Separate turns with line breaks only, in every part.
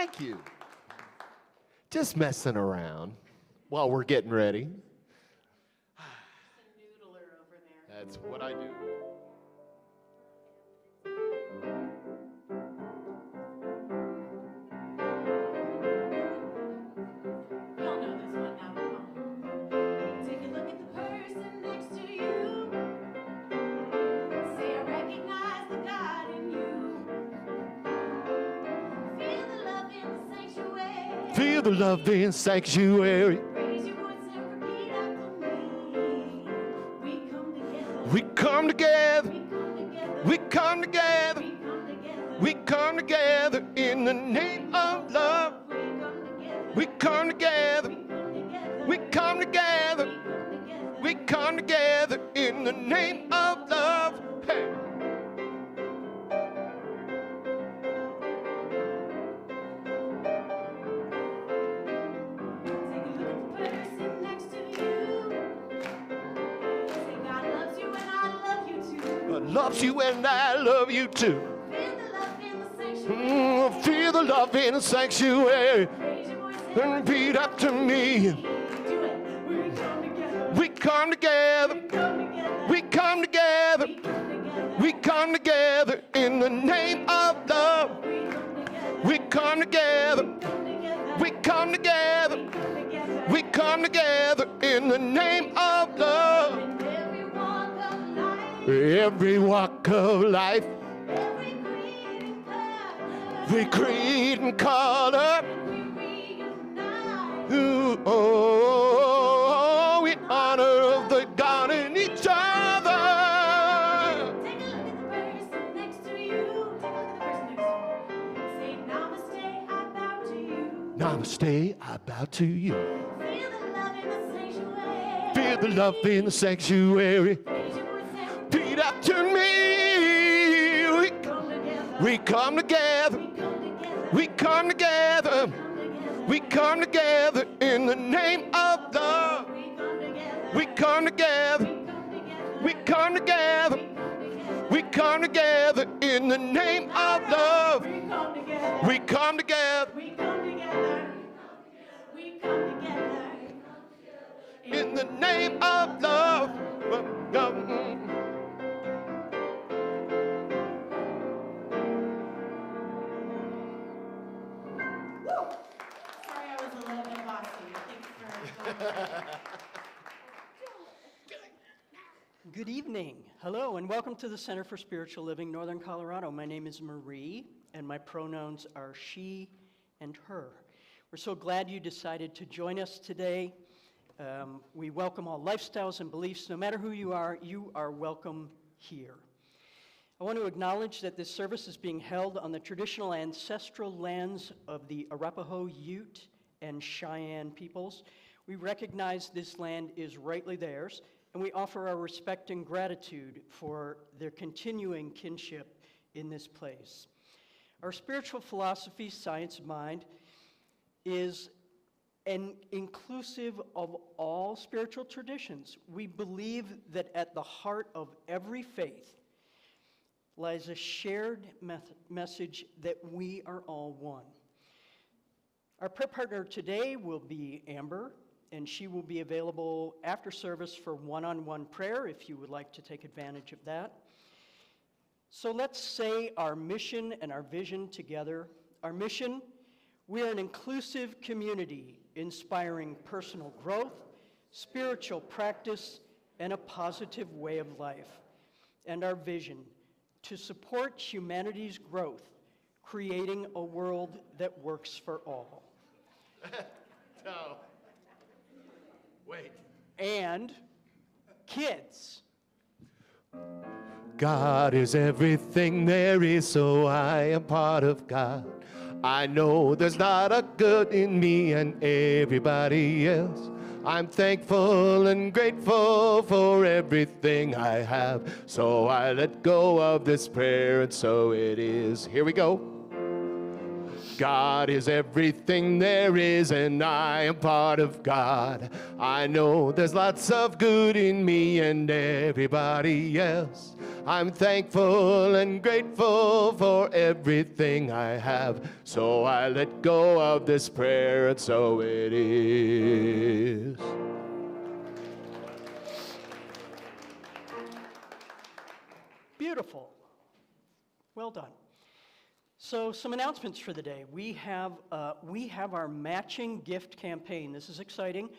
Thank you. Just messing around while we're getting ready.
Noodler over there.
That's what I do.
We all know this one now. Come on. Take a look at the person next to you. Say, I recognize the God in you. Feel the love in the sanctuary.
Feel the love in sanctuary.
Raise your voice and repeat after me.
We come together.
We come together.
We come together in the name of love. We come together. We come together. We come together in the name of love. Hey. God loves you and I love you too. Feel the love in the sanctuary. And repeat after me. We come together. We come together. We come together in the name of love. We come together. We come together. We come together in the name of love. Every walk of life. Every creed and color. Oh, in honor of the God in each other.
Take a look at the person next to you. Say, Namaste, I bow to you.
Namaste, I bow to you.
Feel the love in the sanctuary.
Feel the love in the sanctuary. Repeat after me. We come together. We come together. We come together in the name of love. We come together. We come together. We come together in the name of love. We come together. In the name of love.
Sorry, I was a little bit bossy. Thanks for
Good evening. Hello, and welcome to the Center for Spiritual Living, Northern Colorado. My name is Marie, and my pronouns are she and her. We're so glad you decided to join us today. We welcome all lifestyles and beliefs. No matter who you are welcome here. I want to acknowledge that this service is being held on the traditional ancestral lands of the Arapaho, Ute, and Cheyenne peoples. We recognize this land is rightly theirs, and we offer our respect and gratitude for their continuing kinship in this place. Our spiritual philosophy, Science of Mind, is inclusive of all spiritual traditions. We believe that at the heart of every faith lies a shared message that we are all one. Our prayer partner today will be Amber, and she will be available after service for one-on-one prayer if you would like to take advantage of that. So let's say our mission and our vision together. Our mission: we are an inclusive community inspiring personal growth, spiritual practice, and a positive way of life. And our vision: to support humanity's growth, creating a world that works for all.
No. Wait.
And kids.
God is everything there is, so I am part of God. I know there's not a good in me and everybody else. I'm thankful and grateful for everything I have. So I let go of this prayer, and so it is. Here we go. God is everything there is, and I am part of God. I know there's lots of good in me and everybody else. I'm thankful and grateful for everything I have. So I let go of this prayer, and so it is.
Beautiful. Well done. So some announcements for the day. We have our matching gift campaign. This is exciting.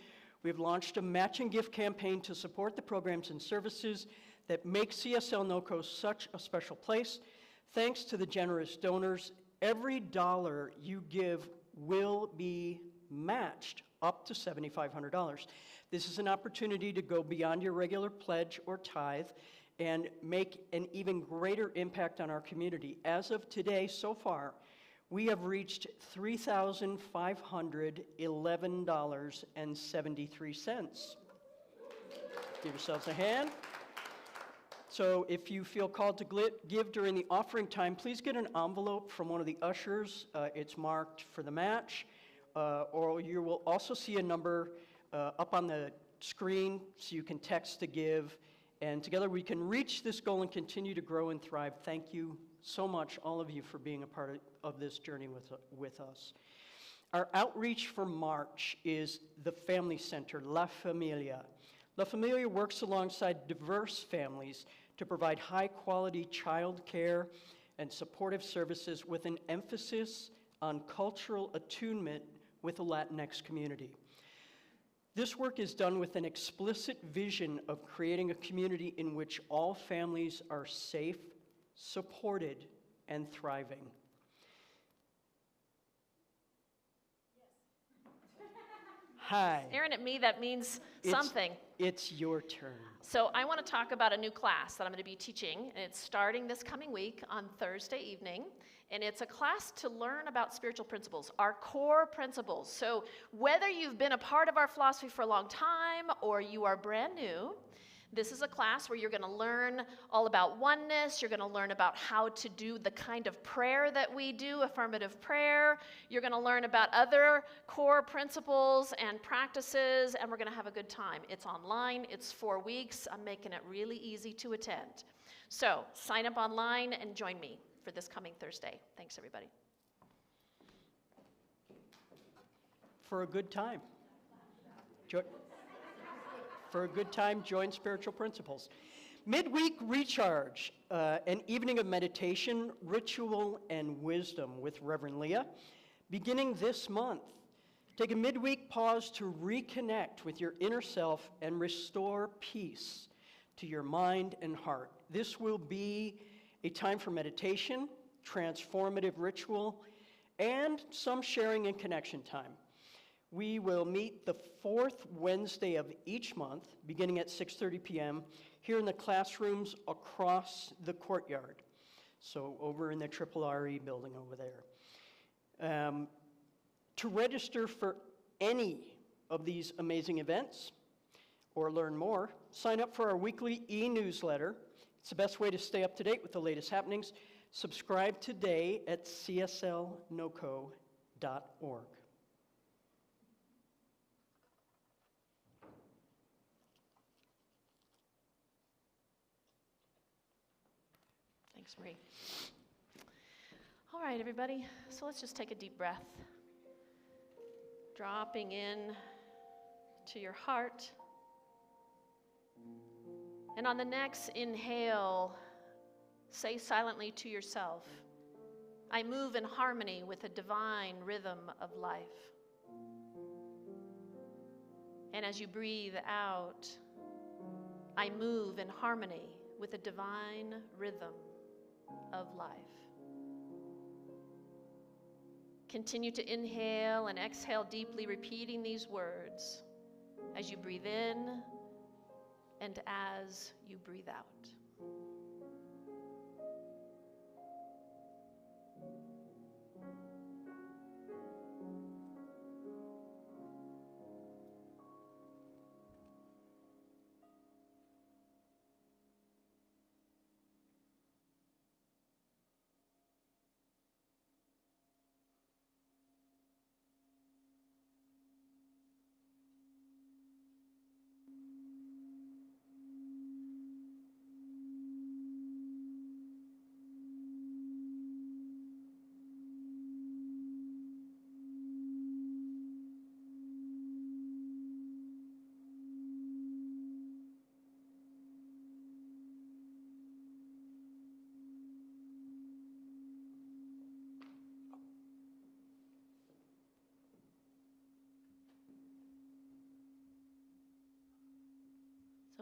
We've launched a matching gift campaign to support the programs and services that make CSL NOCO such a special place. Thanks to the generous donors, every dollar you give will be matched up to $7,500. This is an opportunity to go beyond your regular pledge or tithe and make an even greater impact on our community. As of today, so far, we have reached $3,511.73. Give yourselves a hand. So if you feel called to give during the offering time, please get an envelope from one of the ushers. It's marked for the match, or you will also see a number up on the screen so you can text to give. And together we can reach this goal and continue to grow and thrive. Thank you so much, all of you, for being a part of this journey with us. Our outreach for March is the Family Center, La Familia. La Familia works alongside diverse families to provide high-quality child care and supportive services with an emphasis on cultural attunement with the Latinx community. This work is done with an explicit vision of creating a community in which all families are safe, supported, and thriving. Hi.
Staring at me, that means something.
It's your turn.
So I want to talk about a new class that I'm going to be teaching, and it's starting this coming week on Thursday evening, and it's a class to learn about spiritual principles, our core principles. So whether you've been a part of our philosophy for a long time or you are brand new, this is a class where you're going to learn all about oneness. You're going to learn about how to do the kind of prayer that we do, affirmative prayer. You're going to learn about other core principles and practices, and we're going to have a good time. It's online. It's 4 weeks. I'm making it really easy to attend. So sign up online and join me for this coming Thursday. Thanks, everybody.
For a good time. For a good time, join Spiritual Principles. Midweek Recharge, an evening of meditation, ritual, and wisdom with Reverend Leah, beginning this month. Take a midweek pause to reconnect with your inner self and restore peace to your mind and heart. This will be a time for meditation, transformative ritual, and some sharing and connection time. We will meet the fourth Wednesday of each month, beginning at 6:30 p.m., here in the classrooms across the courtyard. So over in the Triple RE building over there. To register for any of these amazing events or learn more, sign up for our weekly e-newsletter. It's the best way to stay up to date with the latest happenings. Subscribe today at cslnoco.org.
Thanks, Marie. All right, everybody. So let's just take a deep breath. Dropping in to your heart. And on the next inhale, say silently to yourself, I move in harmony with the divine rhythm of life. And as you breathe out, I move in harmony with the divine rhythm of life. Continue to inhale and exhale deeply, repeating these words as you breathe in and as you breathe out.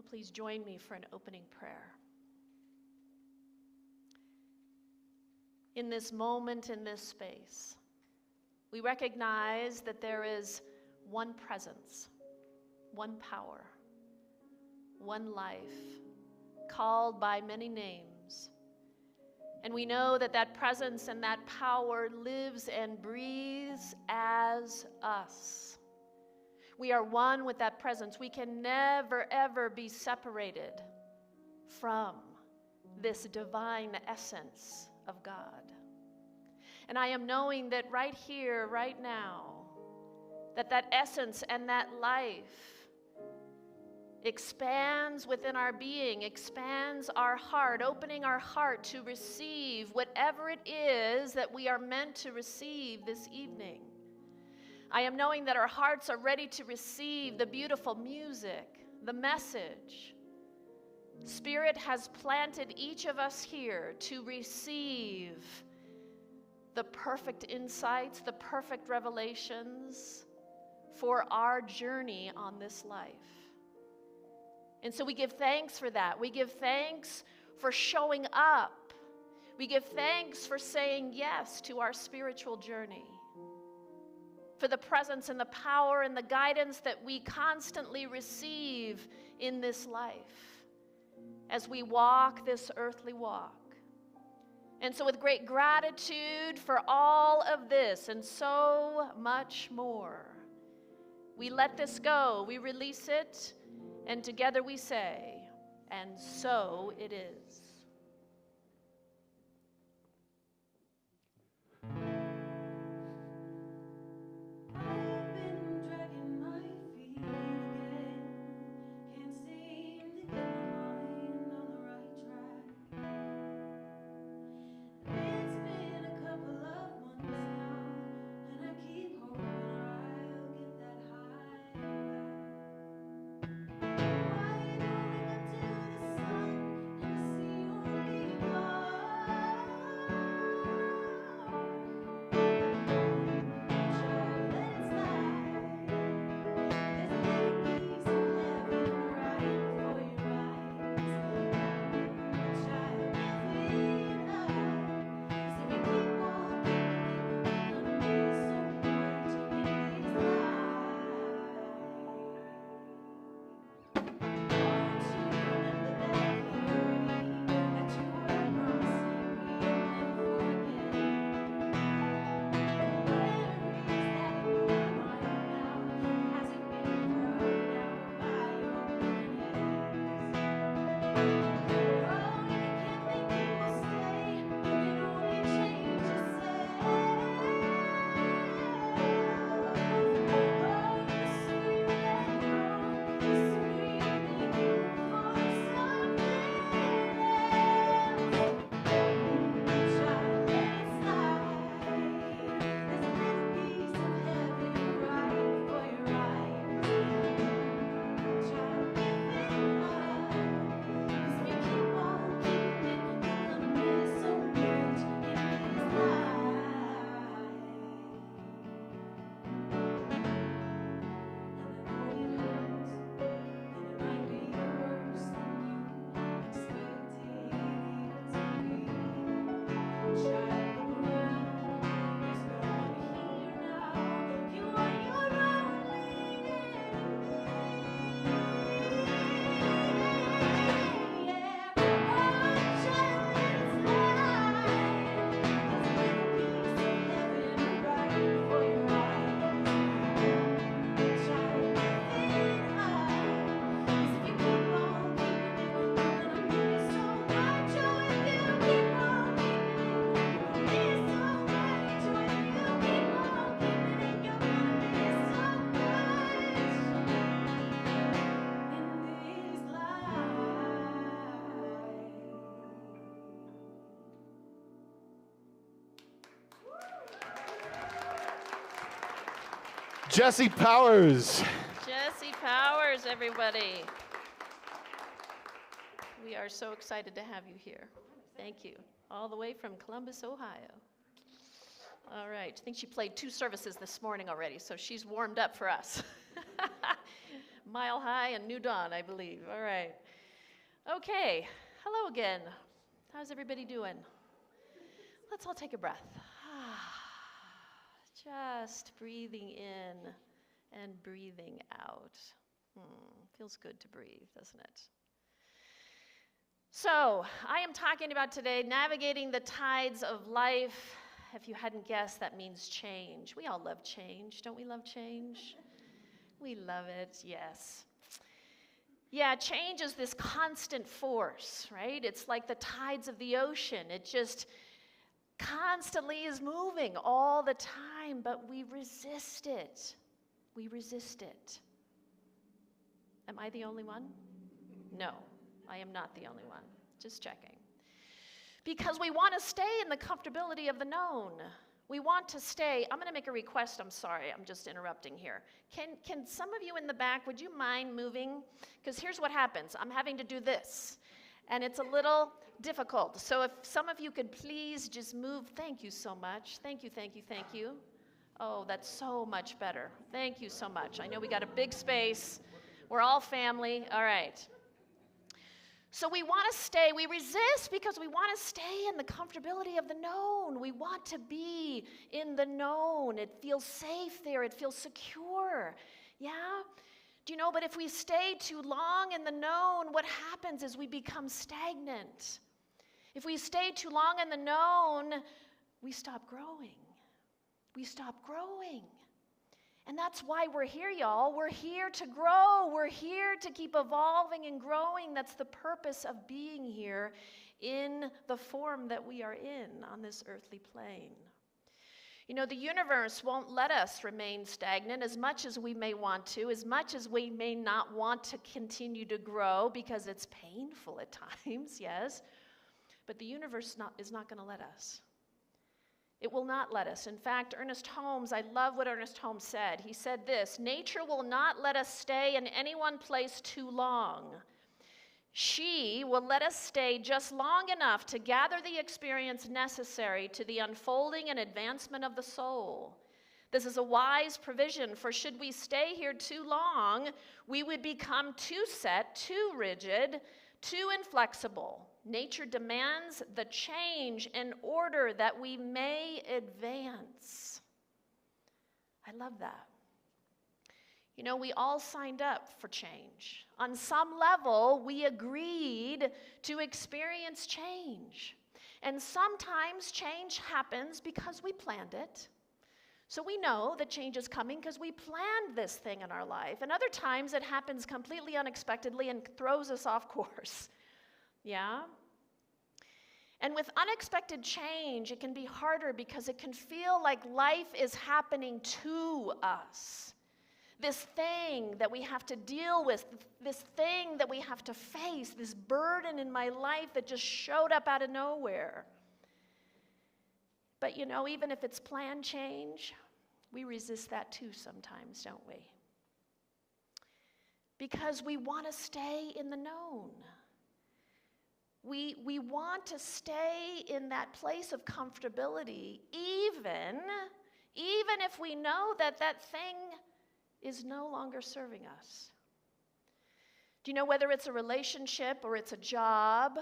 So please join me for an opening prayer. In this moment, in this space, we recognize that there is one presence, one power, one life, called by many names. And we know that that presence and that power lives and breathes as us. We are one with that presence. We can never, ever be separated from this divine essence of God. And I am knowing that right here, right now, that essence and that life expands within our being, expands our heart, opening our heart to receive whatever it is that we are meant to receive this evening. I am knowing that our hearts are ready to receive the beautiful music, the message. Spirit has planted each of us here to receive the perfect insights, the perfect revelations for our journey on this life. And so we give thanks for that. We give thanks for showing up. We give thanks for saying yes to our spiritual journey, for the presence and the power and the guidance that we constantly receive in this life as we walk this earthly walk. And so with great gratitude for all of this and so much more, we let this go, we release it, and together we say, and so it is.
I've been dragging my feet again, can't seem to get my mind on the right track. It's been a couple of months now, and I keep hoping I'll get that high back. Why don't we go to the sun and see only God? Child, let it slide. There's a little piece of heaven right before your eyes. Child, give it up. 'Cause if you keep walking, you're gonna miss so much in this life. Don't you remember that clearly, that you were promising me you'd never forget? Where is that in your mind now? Has it been burned out by your bitterness? Oh, you can't make people stay, you can only change yourself. Oh, the sooner you let go, the sooner you make room for something else. Child, let it slide. There's a little piece of heaven right before your eyes. Child, give it up. 'Cause if you keep on keeping it, you're gonna miss so much in this life. And I know it hurts, and it might be worse than you expected it to be. Child, look around, there's no one here now. You are your only enemy. Yeah, oh, child, let it slide. There's a little piece of heaven right before your eyes. Child, give it up. 'Cause if you keep on keeping it, you're gonna miss so much. Oh, if you keep on keeping it, you're gonna miss so much. Oh, if you keep on keeping it, you're gonna miss so much in this life.
Jesse Powers.
Jesse Powers, everybody. We are so excited to have you here. Thank you. All the way from Columbus, Ohio. All right. I think she played 2 services this morning already, so she's warmed up for us. Mile High and New Dawn, I believe. All right. Okay. Hello again. How's everybody doing? Let's all take a breath. Just breathing in and breathing out. Feels good to breathe, doesn't it? So, I am talking about today navigating the tides of life. If you hadn't guessed, that means change. We all love change. Don't we love change? We love it, yes. Yeah, change is this constant force, right? It's like the tides of the ocean. It just constantly is moving all the time, but we resist it. We resist it. Am I the only one? No, I am not the only one. Just checking. Because we want to stay in the comfortability of the known. We want to stay. I'm going to make a request. I'm sorry. I'm just interrupting here. Can some of you in the back, would you mind moving? Because here's what happens. I'm having to do this, and it's a little difficult. So if some of you could please just move. Thank you so much. Thank you, thank you, thank you. Oh, that's so much better. Thank you so much. I know we got a big space. We're all family. All right. So we want to stay. We resist because we want to stay in the comfortability of the known. We want to be in the known. It feels safe there. It feels secure. Yeah? Do you know, but if we stay too long in the known, what happens is we become stagnant. If we stay too long in the known, we stop growing. We stop growing. And that's why we're here, y'all. We're here to grow. We're here to keep evolving and growing. That's the purpose of being here in the form that we are in on this earthly plane. You know, the universe won't let us remain stagnant as much as we may want to, as much as we may not want to continue to grow because it's painful at times, yes. But the universe is not going to let us. It will not let us. In fact, Ernest Holmes, I love what Ernest Holmes said. He said this: nature will not let us stay in any one place too long. She will let us stay just long enough to gather the experience necessary to the unfolding and advancement of the soul. This is a wise provision, for should we stay here too long, we would become too set, too rigid, too inflexible. Nature demands the change in order that we may advance. I love that. You know, we all signed up for change. On some level, we agreed to experience change. And sometimes change happens because we planned it. So we know that change is coming because we planned this thing in our life. And other times it happens completely unexpectedly and throws us off course. Yeah? And with unexpected change, it can be harder because it can feel like life is happening to us. This thing that we have to deal with, this thing that we have to face, this burden in my life that just showed up out of nowhere. But you know, even if it's planned change, we resist that too sometimes, don't we? Because we want to stay in the known. We want to stay in that place of comfortability, even if we know that that thing is no longer serving us. Do you know, whether it's a relationship or it's a job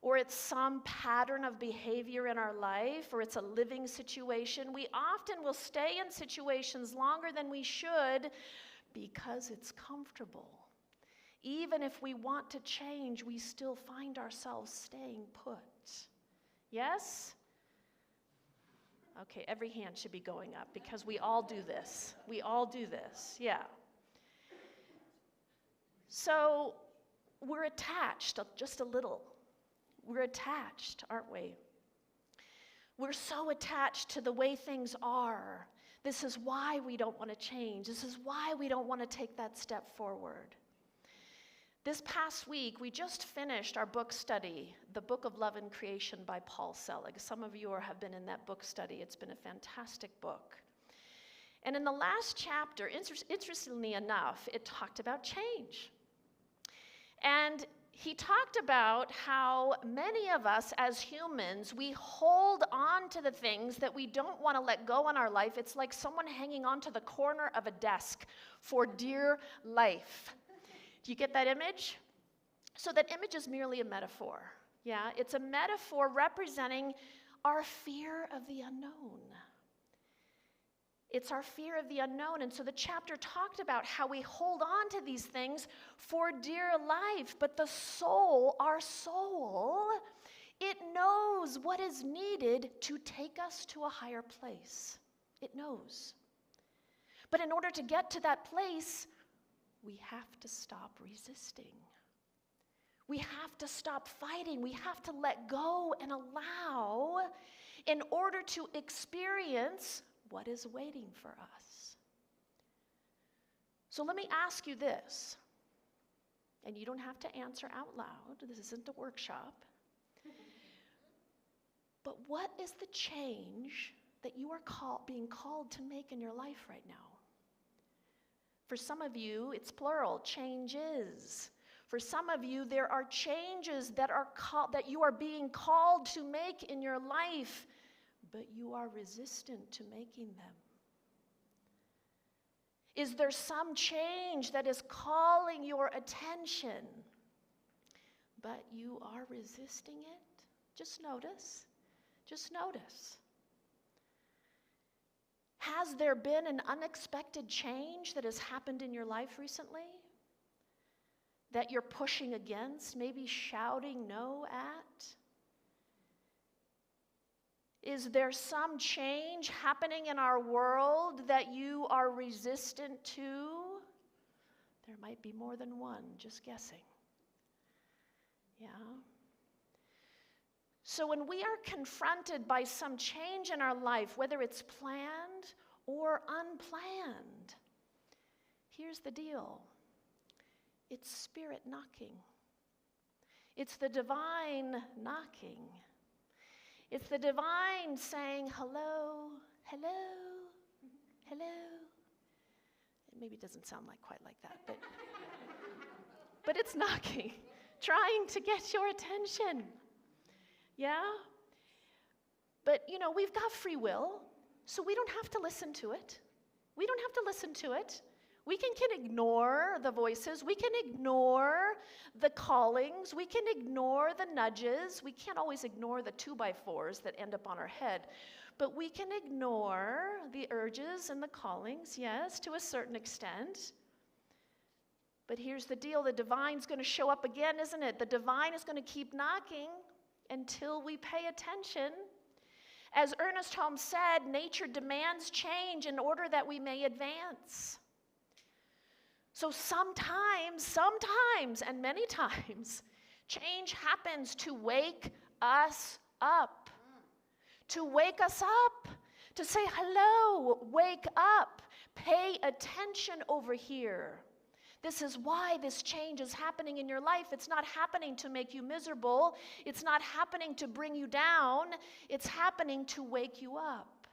or it's some pattern of behavior in our life or it's a living situation, we often will stay in situations longer than we should because it's comfortable. Even if we want to change, we still find ourselves staying put. Yes? Okay, every hand should be going up because we all do this. We all do this, yeah. So we're attached just a little. We're attached, aren't we? We're so attached to the way things are. This is why we don't want to change. This is why we don't want to take that step forward. This past week, we just finished our book study, The Book of Love and Creation by Paul Selig. Some of you have been in that book study. It's been a fantastic book. And in the last chapter, interestingly enough, it talked about change. And he talked about how many of us as humans, we hold on to the things that we don't want to let go in our life. It's like someone hanging on to the corner of a desk for dear life. Do you get that image? So that image is merely a metaphor. Yeah, it's a metaphor representing our fear of the unknown. It's our fear of the unknown. And so the chapter talked about how we hold on to these things for dear life. But the soul, our soul, it knows what is needed to take us to a higher place. It knows. But in order to get to that place, we have to stop resisting. We have to stop fighting. We have to let go and allow in order to experience what is waiting for us. So let me ask you this, and you don't have to answer out loud. This isn't a workshop. But what is the change that you are being called to make in your life right now? For some of you, it's plural, changes. For some of you, there are changes that you are being called to make in your life, but you are resistant to making them. Is there some change that is calling your attention, but you are resisting it? Just notice. Just notice. Has there been an unexpected change that has happened in your life recently that you're pushing against, maybe shouting no at? Is there some change happening in our world that you are resistant to? There might be more than one, just guessing. Yeah. So when we are confronted by some change in our life, whether it's planned or unplanned, here's the deal. It's Spirit knocking. It's the divine knocking. It's the divine saying, hello, hello, hello. Maybe it doesn't sound quite like that, but it's knocking, trying to get your attention. Yeah? But, we've got free will, so we don't have to listen to it. We don't have to listen to it. We can ignore the voices. We can ignore the callings. We can ignore the nudges. We can't always ignore the 2x4s that end up on our head. But we can ignore the urges and the callings, yes, to a certain extent. But here's the deal. The divine's going to show up again, isn't it? The divine is going to keep knocking until we pay attention. As Ernest Holmes said, nature demands change in order that we may advance. So sometimes, and many times, change happens to wake us up. To wake us up. To say, hello, wake up. Pay attention over here. This is why this change is happening in your life. It's not happening to make you miserable. It's not happening to bring you down. It's happening to wake you up.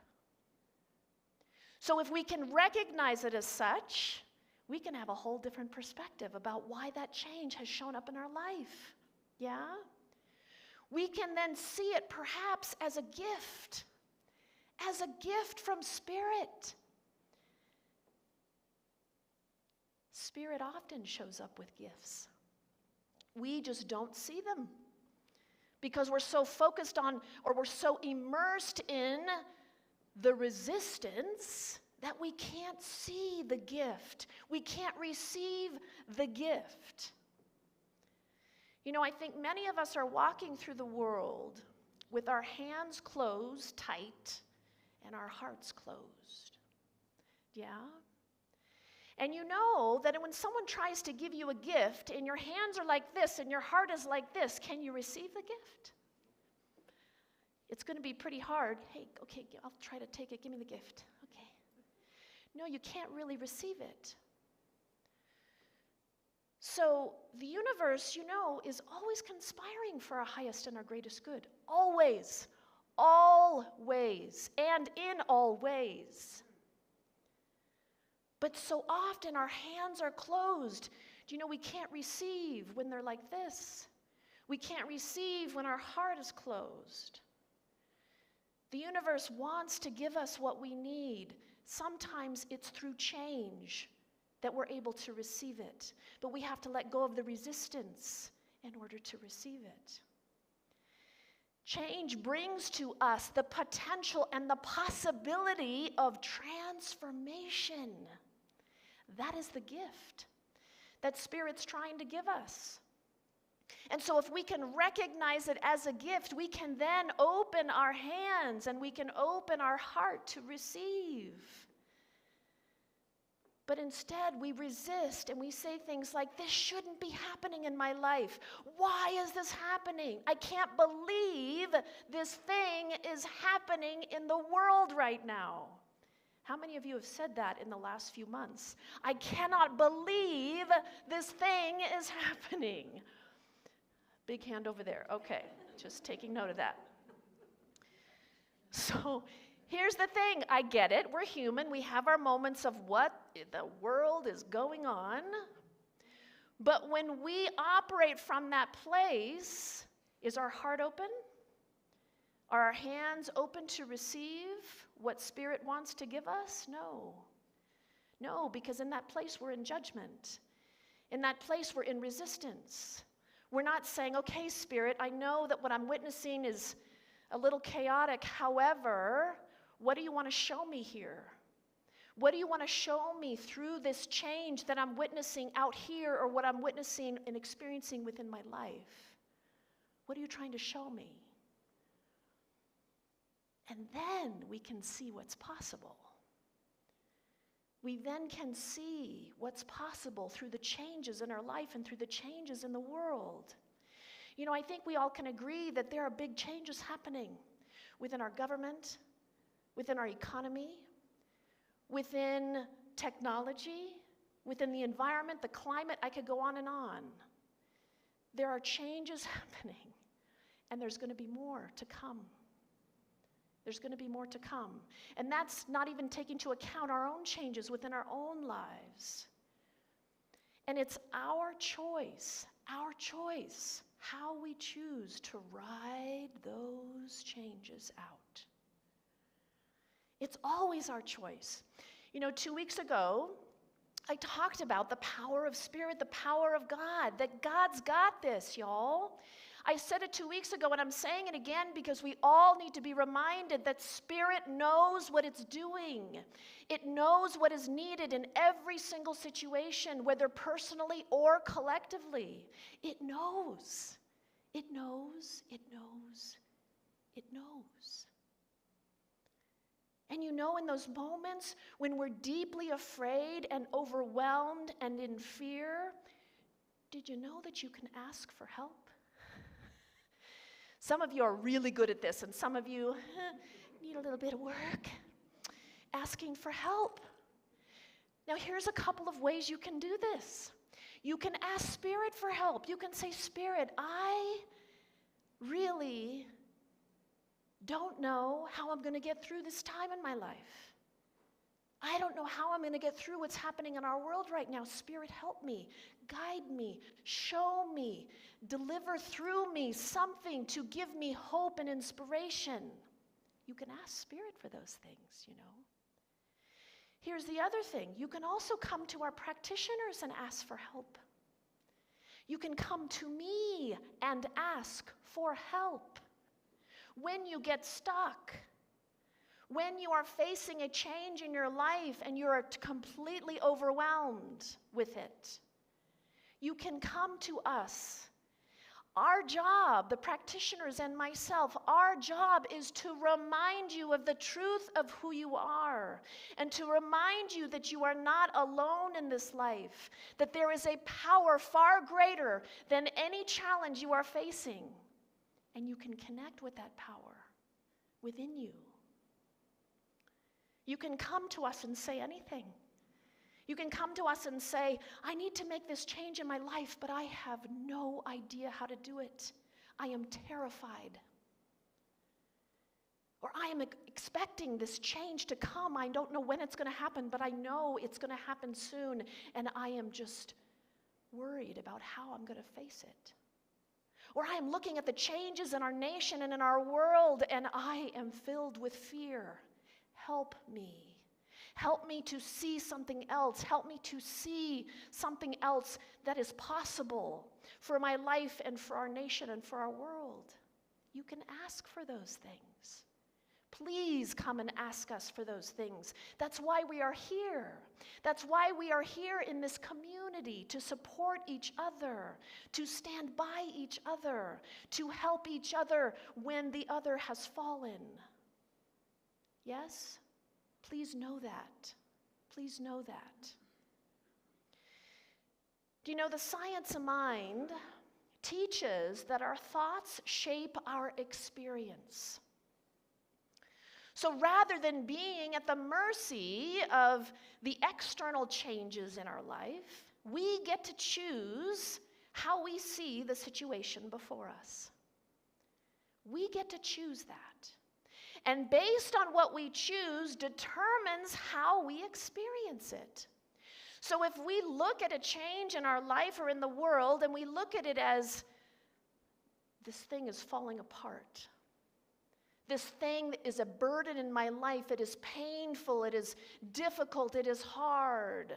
So if we can recognize it as such, we can have a whole different perspective about why that change has shown up in our life. Yeah? We can then see it perhaps as a gift from Spirit. Spirit often shows up with gifts. We just don't see them because we're so focused on, or we're so immersed in the resistance that we can't see the gift. We can't receive the gift. I think many of us are walking through the world with our hands closed tight and our hearts closed. Yeah? And you know that when someone tries to give you a gift and your hands are like this and your heart is like this, can you receive the gift? It's going to be pretty hard. Hey, okay, I'll try to take it. Give me the gift. Okay. No, you can't really receive it. So the universe, is always conspiring for our highest and our greatest good. Always. Always. And in all ways. But so often our hands are closed Do you know we can't receive when they're like this? We can't receive when our heart is closed. The universe wants to give us what we need. Sometimes it's through change that we're able to receive it. But we have to let go of the resistance in order to receive it. Change brings to us the potential and the possibility of transformation. That is the gift that Spirit's trying to give us. And so if we can recognize it as a gift, we can then open our hands and we can open our heart to receive. But instead, we resist and we say things like, this shouldn't be happening in my life. Why is this happening? I can't believe this thing is happening in the world right now. How many of you have said that in the last few months? I cannot believe this thing is happening. Big hand over there. Okay, just taking note of that. So here's the thing. I get it. We're human. We have our moments of what the world is going on. But when we operate from that place, is our heart open? Are our hands open to receive what Spirit wants to give us? No. No, because in that place we're in judgment. In that place we're in resistance. We're not saying, okay, Spirit, I know that what I'm witnessing is a little chaotic. However, what do you want to show me here? What do you want to show me through this change that I'm witnessing out here or what I'm witnessing and experiencing within my life? What are you trying to show me? And then we can see what's possible. We then can see what's possible through the changes in our life and through the changes in the world. You know, I think we all can agree that there are big changes happening within our government, within our economy, within technology, within the environment, the climate. I could go on and on. There are changes happening, and there's going to be more to come. There's going to be more to come. And that's not even taking into account our own changes within our own lives. And it's our choice, how we choose to ride those changes out. It's always our choice. You know, 2 weeks ago, I talked about the power of Spirit, the power of God, that God's got this, y'all. I said it 2 weeks ago, and I'm saying it again because we all need to be reminded that Spirit knows what it's doing. It knows what is needed in every single situation, whether personally or collectively. It knows. It knows. It knows. It knows. And you know, in those moments when we're deeply afraid and overwhelmed and in fear, did you know that you can ask for help? Some of you are really good at this, and some of you need a little bit of work. Asking for help. Now, here's a couple of ways you can do this. You can ask Spirit for help. You can say, Spirit, I really don't know how I'm going to get through this time in my life. I don't know how I'm going to get through what's happening in our world right now. Spirit, help me, guide me, show me, deliver through me something to give me hope and inspiration. You can ask Spirit for those things, you know. Here's the other thing. You can also come to our practitioners and ask for help. You can come to me and ask for help. When you get stuck, when you are facing a change in your life and you're completely overwhelmed with it, you can come to us. Our job, the practitioners and myself, our job is to remind you of the truth of who you are and to remind you that you are not alone in this life, that there is a power far greater than any challenge you are facing, and you can connect with that power within you. You can come to us and say anything. You can come to us and say, I need to make this change in my life, but I have no idea how to do it. I am terrified. Or I am expecting this change to come. I don't know when it's going to happen, but I know it's going to happen soon, and I am just worried about how I'm going to face it. Or I am looking at the changes in our nation and in our world, and I am filled with fear. Help me. Help me to see something else. Help me to see something else that is possible for my life and for our nation and for our world. You can ask for those things. Please come and ask us for those things. That's why we are here. That's why we are here in this community, to support each other, to stand by each other, to help each other when the other has fallen. Yes? Please know that. Please know that. Do you know the science of mind teaches that our thoughts shape our experience? So rather than being at the mercy of the external changes in our life, we get to choose how we see the situation before us. We get to choose that. And based on what we choose determines how we experience it. So if we look at a change in our life or in the world and we look at it as, this thing is falling apart. This thing is a burden in my life. It is painful. It is difficult. It is hard.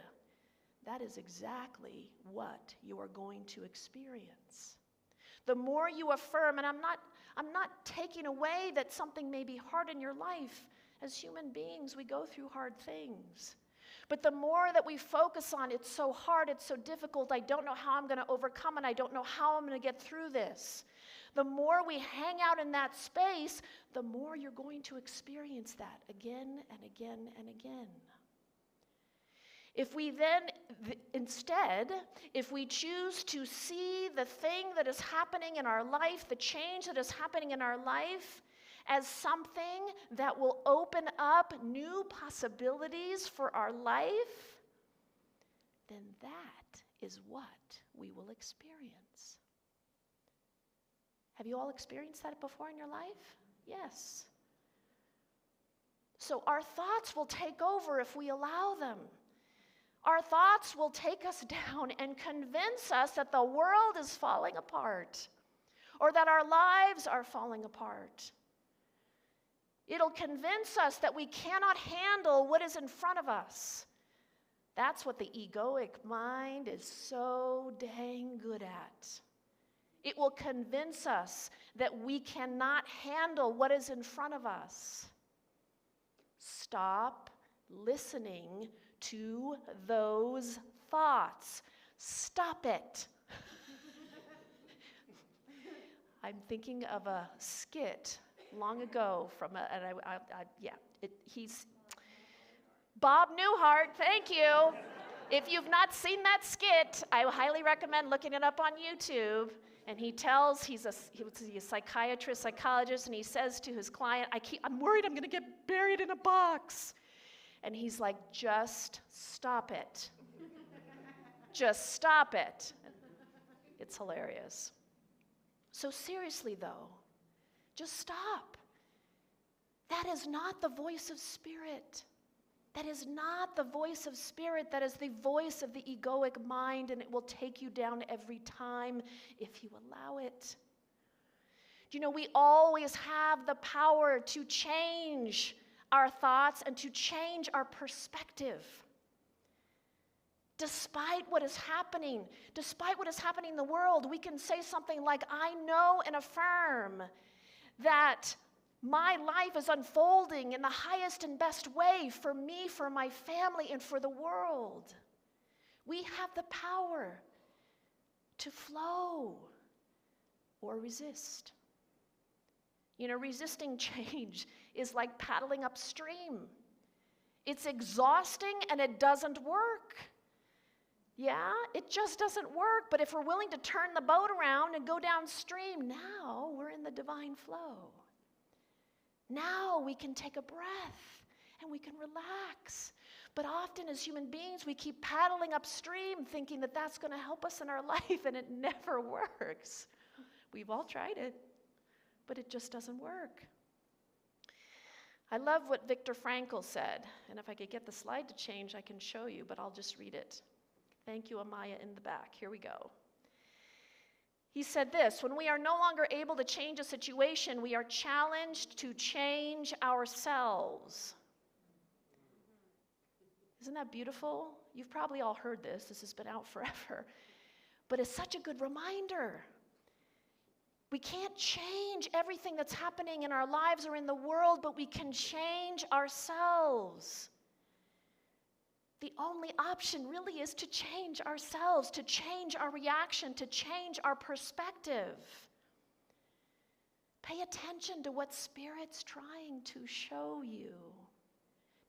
That is exactly what you are going to experience. The more you affirm, and I'm not taking away that something may be hard in your life. As human beings, we go through hard things. But the more that we focus on, it's so hard, it's so difficult, I don't know how I'm going to overcome it, I don't know how I'm going to get through this. The more we hang out in that space, the more you're going to experience that again and again and again. If we then, instead, if we choose to see the thing that is happening in our life, the change that is happening in our life, as something that will open up new possibilities for our life, then that is what we will experience. Have you all experienced that before in your life? Yes. So our thoughts will take over if we allow them. Our thoughts will take us down and convince us that the world is falling apart or that our lives are falling apart. It'll convince us that we cannot handle what is in front of us. That's what the egoic mind is so dang good at. It will convince us that we cannot handle what is in front of us. Stop listening to those thoughts. Stop it. I'm thinking of a skit long ago from he's Bob Newhart, thank you. If you've not seen that skit, I highly recommend looking it up on YouTube. And he tells, he's a psychiatrist, psychologist, and he says to his client, I'm worried I'm going to get buried in a box. And he's like, just stop it. Just stop it. It's hilarious. So seriously, though, just stop. That is not the voice of spirit. That is not the voice of spirit. That is the voice of the egoic mind, and it will take you down every time if you allow it. You know, we always have the power to change our thoughts and to change our perspective. Despite what is happening in the world, we can say something like, I know and affirm that my life is unfolding in the highest and best way for me, for my family, and for the world. We have the power to flow or resist. You know, resisting change is like paddling upstream. It's exhausting and it doesn't work. Yeah, it just doesn't work. But if we're willing to turn the boat around and go downstream, now we're in the divine flow. Now we can take a breath and we can relax. But often as human beings, we keep paddling upstream thinking that that's going to help us in our life, and it never works. We've all tried it, but it just doesn't work. I love what Viktor Frankl said, and if I could get the slide to change, I can show you, but I'll just read it. Thank you, Amaya, in the back. Here we go. He said this: when we are no longer able to change a situation, we are challenged to change ourselves. Isn't that beautiful? You've probably all heard this. This has been out forever. But it's such a good reminder. We can't change everything that's happening in our lives or in the world, but we can change ourselves. The only option really is to change ourselves, to change our reaction, to change our perspective. Pay attention to what Spirit's trying to show you.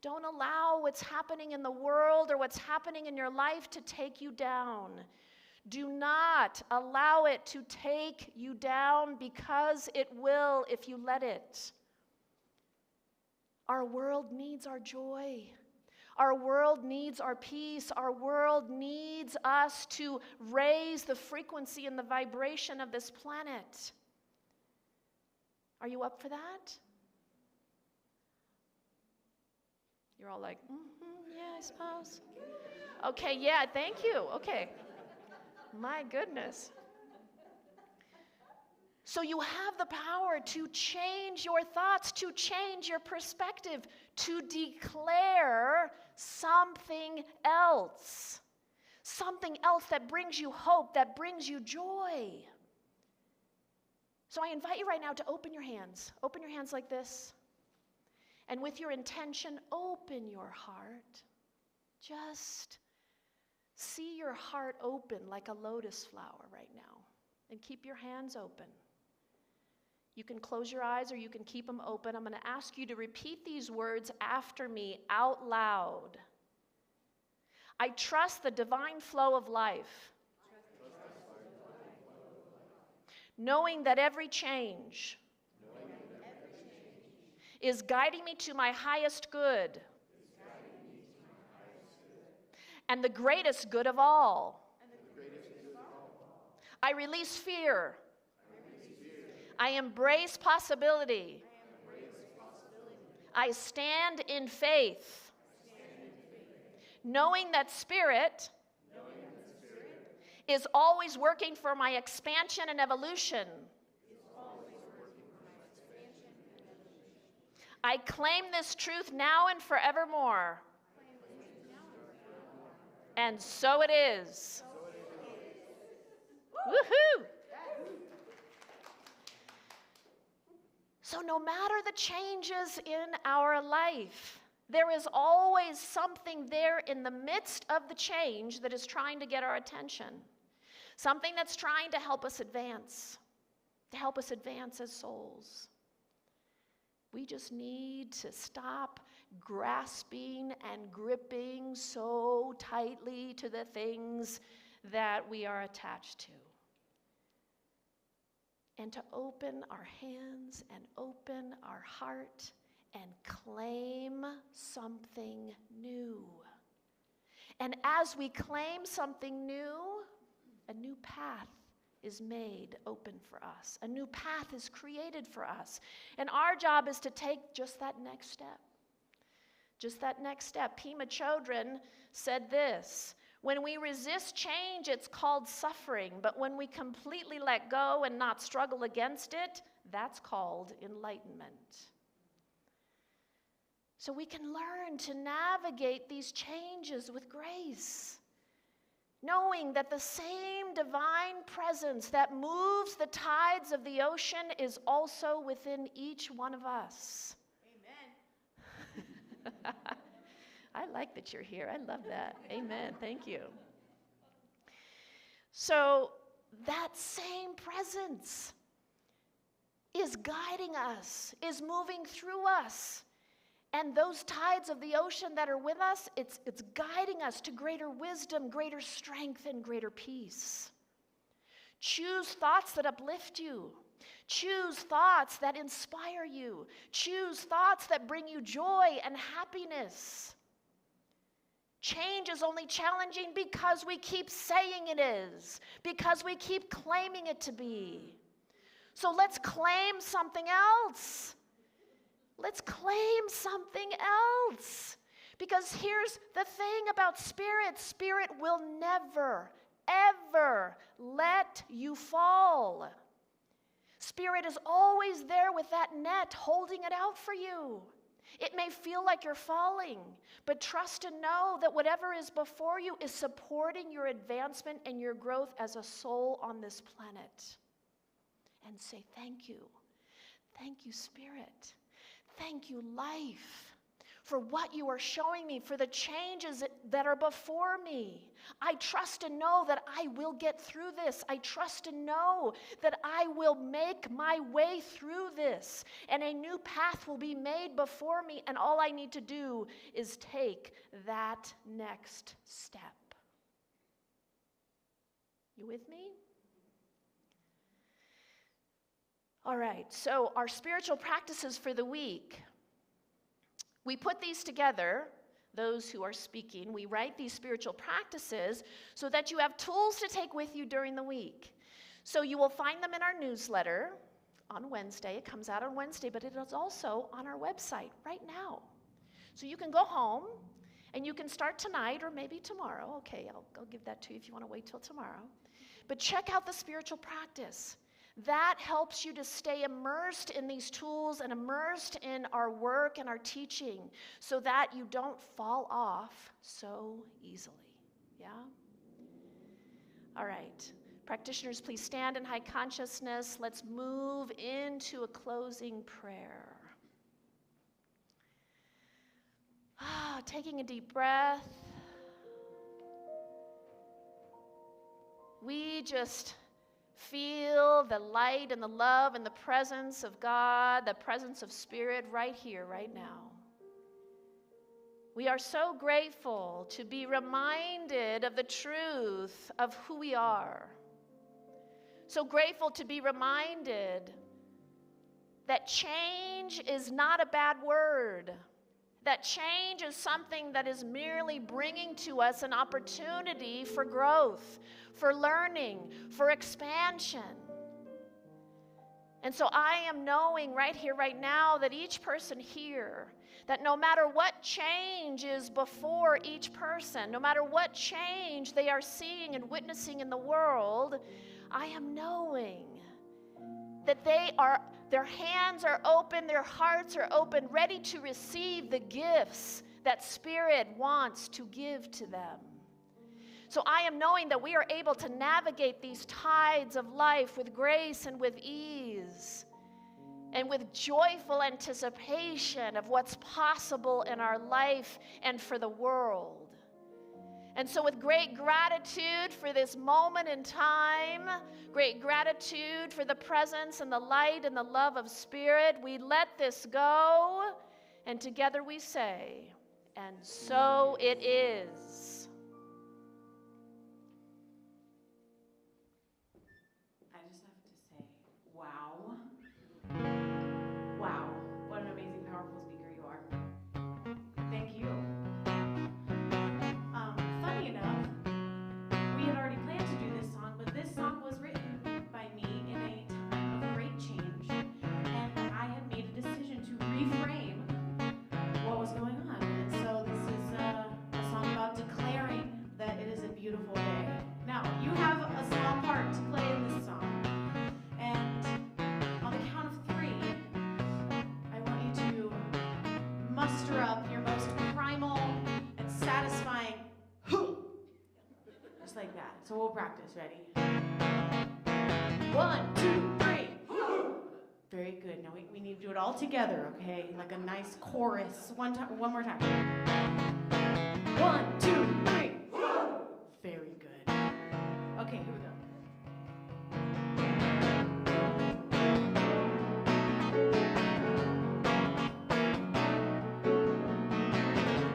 Don't allow what's happening in the world or what's happening in your life to take you down. Do not allow it to take you down, because it will if you let it. Our world needs our joy. Our world needs our peace. Our world needs us to raise the frequency and the vibration of this planet. Are you up for that? You're all like, yeah, I suppose. Okay, yeah, thank you. Okay. My goodness. So you have the power to change your thoughts, to change your perspective, to declare something else that brings you hope, that brings you joy. So I invite you right now to open your hands like this, and with your intention, open your heart. Just see your heart open like a lotus flower right now, and keep your hands open. You can close your eyes or you can keep them open. I'm going to ask you to repeat these words after me out loud. I trust the divine flow of life, knowing that every change is guiding me to my highest good and the greatest good of all. I release fear. I embrace possibility. I stand in faith, knowing that Spirit is always working for my expansion and evolution. I claim this truth now and forevermore. And so it is. Woohoo! So no matter the changes in our life, there is always something there in the midst of the change that is trying to get our attention. Something that's trying to help us advance as souls. We just need to stop grasping and gripping so tightly to the things that we are attached to. And to open our hands and open our heart and claim something new. And as we claim something new, a new path is made open for us. A new path is created for us. And our job is to take just that next step. Just that next step. Pema Chodron said this: when we resist change, it's called suffering. But when we completely let go and not struggle against it, that's called enlightenment. So we can learn to navigate these changes with grace, knowing that the same divine presence that moves the tides of the ocean is also within each one of us. Amen. I like that you're here. I love that. Amen. Thank you. So that same presence is guiding us, is moving through us. And those tides of the ocean that are with us, it's guiding us to greater wisdom, greater strength, and greater peace. Choose thoughts that uplift you. Choose thoughts that inspire you. Choose thoughts that bring you joy and happiness. Change is only challenging because we keep saying it is, because we keep claiming it to be. So let's claim something else. Let's claim something else. Because here's the thing about Spirit. Spirit will never, ever let you fall. Spirit is always there with that net, holding it out for you. It may feel like you're falling, but trust and know that whatever is before you is supporting your advancement and your growth as a soul on this planet. And say, thank you. Thank you, Spirit. Thank you, life, for what you are showing me, for the changes that are before me. I trust and know that I will get through this. I trust and know that I will make my way through this, and a new path will be made before me, and all I need to do is take that next step. You with me? All right, so our spiritual practices for the week. We put these together, those who are speaking. We write these spiritual practices so that you have tools to take with you during the week. So you will find them in our newsletter on Wednesday. It comes out on Wednesday, but it is also on our website right now. So you can go home and you can start tonight or maybe tomorrow. Okay, I'll give that to you if you want to wait till tomorrow. But check out the spiritual practice. That helps you to stay immersed in these tools and immersed in our work and our teaching so that you don't fall off so easily. Yeah? All right. Practitioners, please stand in high consciousness. Let's move into a closing prayer. Taking a deep breath. We just feel the light and the love and the presence of God, the presence of Spirit right here, right now. We are so grateful to be reminded of the truth of who we are. So grateful to be reminded that change is not a bad word. That change is something that is merely bringing to us an opportunity for growth, for learning, for expansion. And so I am knowing right here, right now, that each person here, that no matter what change is before each person, no matter what change they are seeing and witnessing in the world, I am knowing that their hands are open, their hearts are open, ready to receive the gifts that Spirit wants to give to them. So I am knowing that we are able to navigate these tides of life with grace and with ease and with joyful anticipation of what's possible in our life and for the world. And so with great gratitude for this moment in time, great gratitude for the presence and the light and the love of Spirit, we let this go, and together we say, and so it is.
I just have to say, wow. Wow, what an amazing, powerful speaker you are. Thank you. Funny enough, we had already planned to do this song, but this song was written by me in a time of great change, and I had made a decision to reframe what was going on. And so this is a song about declaring that it is a beautiful day. Now, you have a small part to play in this song, and on the count of 3, I want you to muster up your most primal and satisfying just like that. So we'll practice. Ready? 1, 2, 3. Very good. Now we need to do it all together, okay? Like a nice chorus. One more time. 1, 2, 3. Very good. Okay, here we go.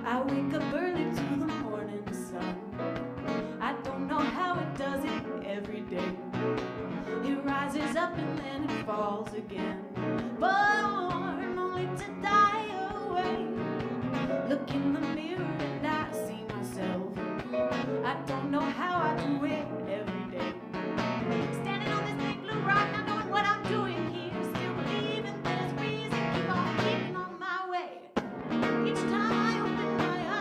I wake up early to the morning sun. I don't know how it does it every day. It rises up and then it falls again. Born only to die away. Look in the mirror and I see myself. I don't know how I do it every day. Standing on this big blue rock, not knowing what I'm doing here. Still believing there's reason, keep on keeping on my way. Each time I open my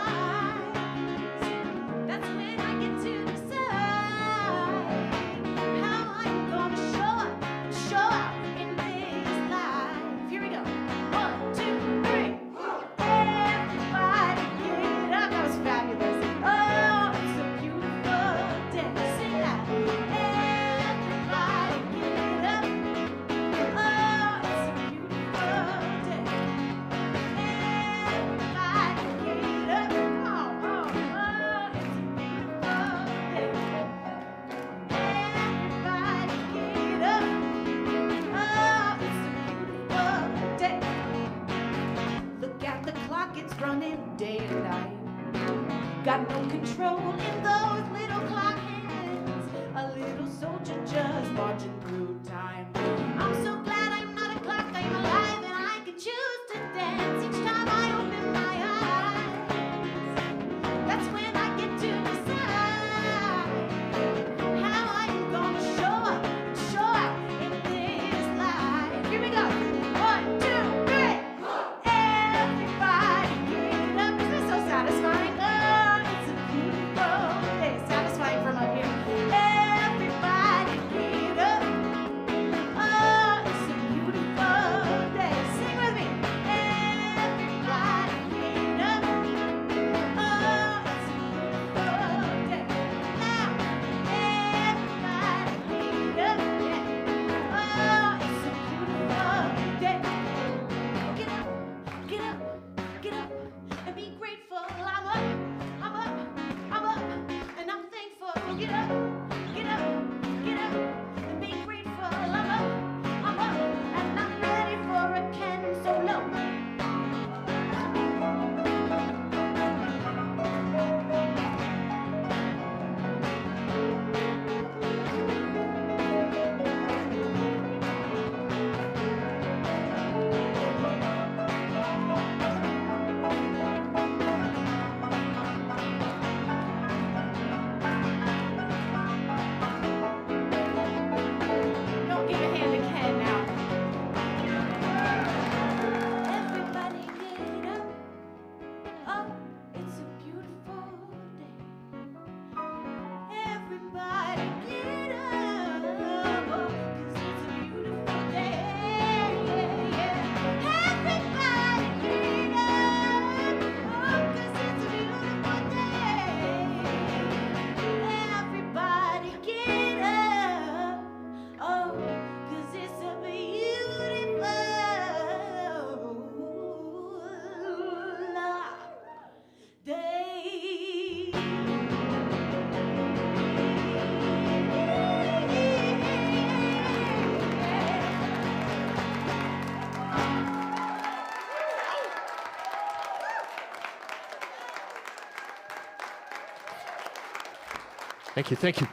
Thank you, thank you.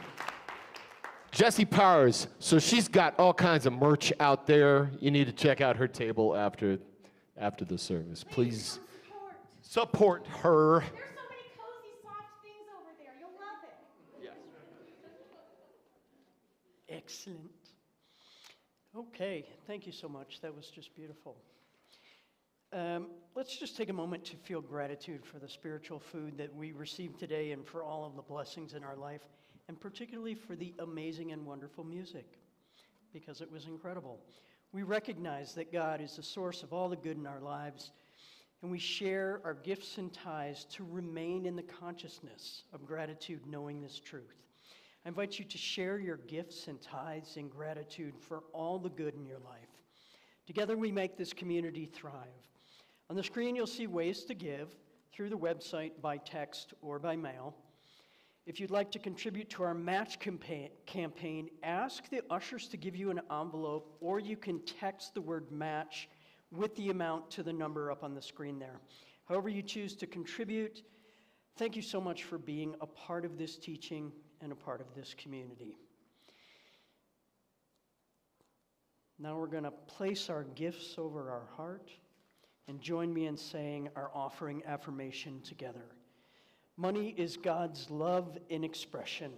Jessie Powers, so she's got all kinds of merch out there. You need to check out her table after the service. Please support her.
There's so many cozy, soft things over there. You'll love it.
Excellent. Okay, thank you so much. That was just beautiful. Let's just take a moment to feel gratitude for the spiritual food that we received today and for all of the blessings in our life, and particularly for the amazing and wonderful music, because it was incredible. We recognize that God is the source of all the good in our lives, and we share our gifts and tithes to remain in the consciousness of gratitude, knowing this truth. I invite you to share your gifts and tithes in gratitude for all the good in your life. Together we make this community thrive. On the screen you'll see ways to give through the website, by text, or by mail. If you'd like to contribute to our match campaign, ask the ushers to give you an envelope, or you can text the word match with the amount to the number up on the screen there. However you choose to contribute, thank you so much for being a part of this teaching and a part of this community. Now we're going to place our gifts over our heart, and join me in saying our offering affirmation together. Money is God's love in expression.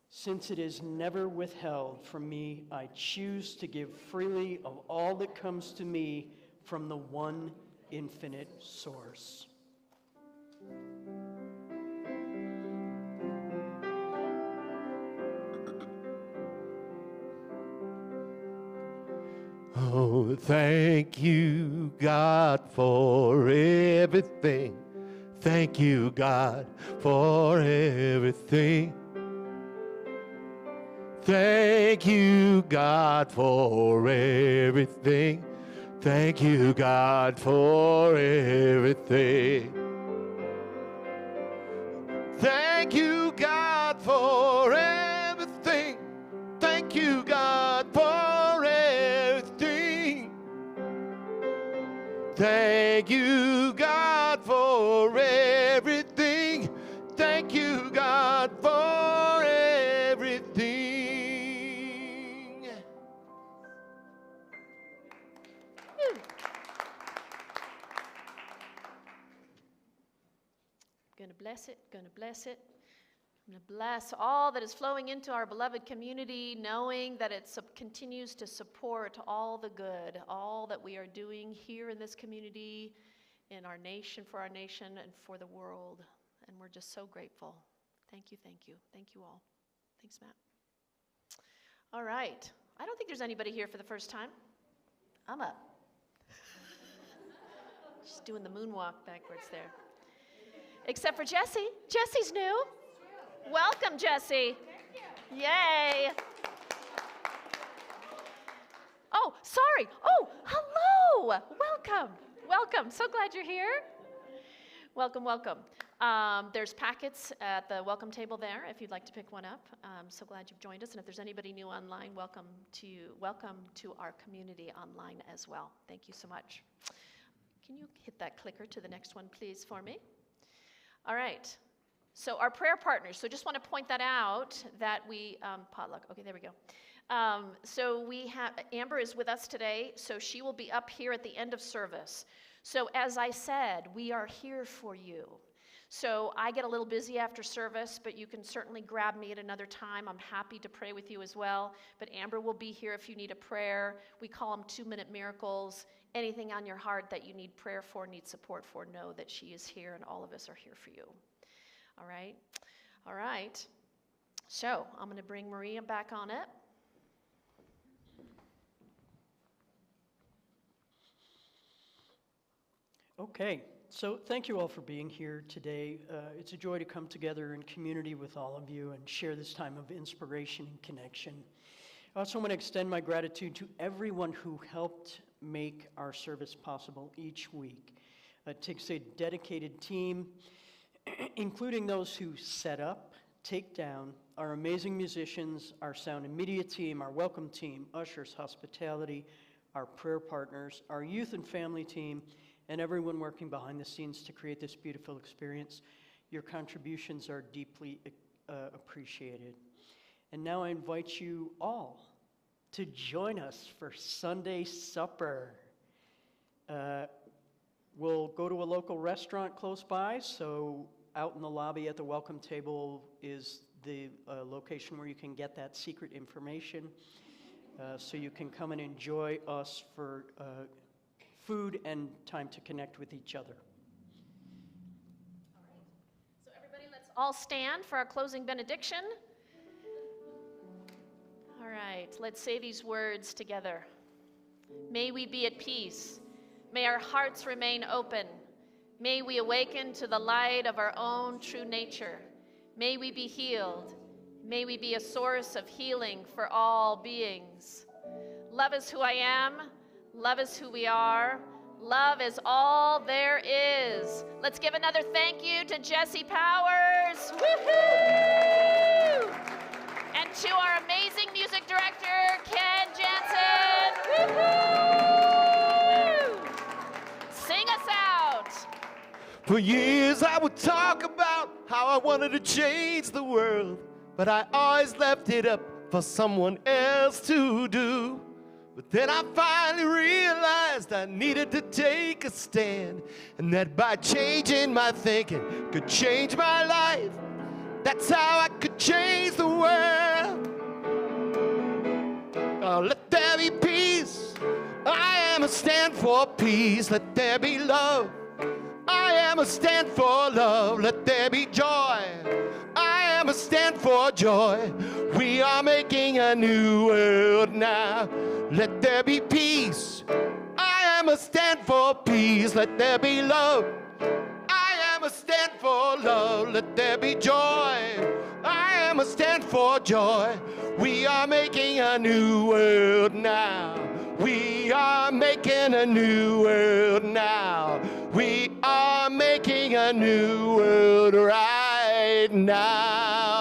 Since it is never withheld from me, I choose to give freely of all that comes to me from the one infinite source.
Oh, thank you, God, for everything. Thank you, God, for everything. Thank you, God, for everything. Thank you, God, for everything. Thank you, God, for everything. Thank you, God, for everything. Thank you, God, for everything. Thank you, God, for everything.
Gonna bless it, gonna bless it. I'm going to bless all that is flowing into our beloved community, knowing that it continues to support all the good, all that we are doing here in this community, in our nation, for our nation, and for the world. And we're just so grateful. Thank you, thank you. Thank you all. Thanks, Matt. All right. I don't think there's anybody here for the first time. I'm up. Just doing the moonwalk backwards there. Except for Jessie. Jessie's new. Welcome, Jessie. Thank you. Yay. Oh, sorry. Oh, hello. Welcome. Welcome. So glad you're here. Welcome, welcome. There's packets at the welcome table there if you'd like to pick one up. So glad you've joined us. And if there's anybody new online, welcome to our community online as well. Thank you so much. Can you hit that clicker to the next one, please, for me? All right. So our prayer partners, so just want to point that out that we, potluck, okay, there we go. So we have, Amber is with us today, so she will be up here at the end of service. So as I said, we are here for you. So I get a little busy after service, but you can certainly grab me at another time. I'm happy to pray with you as well. But Amber will be here if you need a prayer. We call them 2-minute miracles. Anything on your heart that you need prayer for, need support for, know that she is here and all of us are here for you. All right? All right. So I'm going to bring Maria back on it.
Okay, so thank you all for being here today. It's a joy to come together in community with all of you and share this time of inspiration and connection. I also want to extend my gratitude to everyone who helped make our service possible each week. It takes a dedicated team, including those who set up, take down, our amazing musicians, our sound and media team, our welcome team, ushers, hospitality, our prayer partners, our youth and family team, and everyone working behind the scenes to create this beautiful experience. Your contributions are deeply appreciated. And now I invite you all to join us for Sunday supper. We'll go to a local restaurant close by, so out in the lobby at the welcome table is the location where you can get that secret information, so you can come and enjoy us for food and time to connect with each other.
So everybody, let's all stand for our closing benediction. All right, let's say these words together. May we be at peace. May our hearts remain open. May we awaken to the light of our own true nature. May we be healed. May we be a source of healing for all beings. Love is who I am. Love is who we are. Love is all there is. Let's give another thank you to Jesse Powers. Woohoo! And to our amazing music director, Ken Jansen. Woohoo! Sing us out.
For years I would talk about how I wanted to change the world, but I always left it up for someone else to do. But then I finally realized I needed to take a stand, and that by changing my thinking could change my life. That's how I could change the world. Oh, let there be peace. I am a stand for peace. Let there be love. I am a stand for love. Let there be joy. I am a stand for joy. We are making a new world now. Let there be peace. I am a stand for peace. Let there be love. I am a stand for love. Let there be joy. I am a stand for joy. We are making a new world now. We are making a new world now. We are making a new world right now.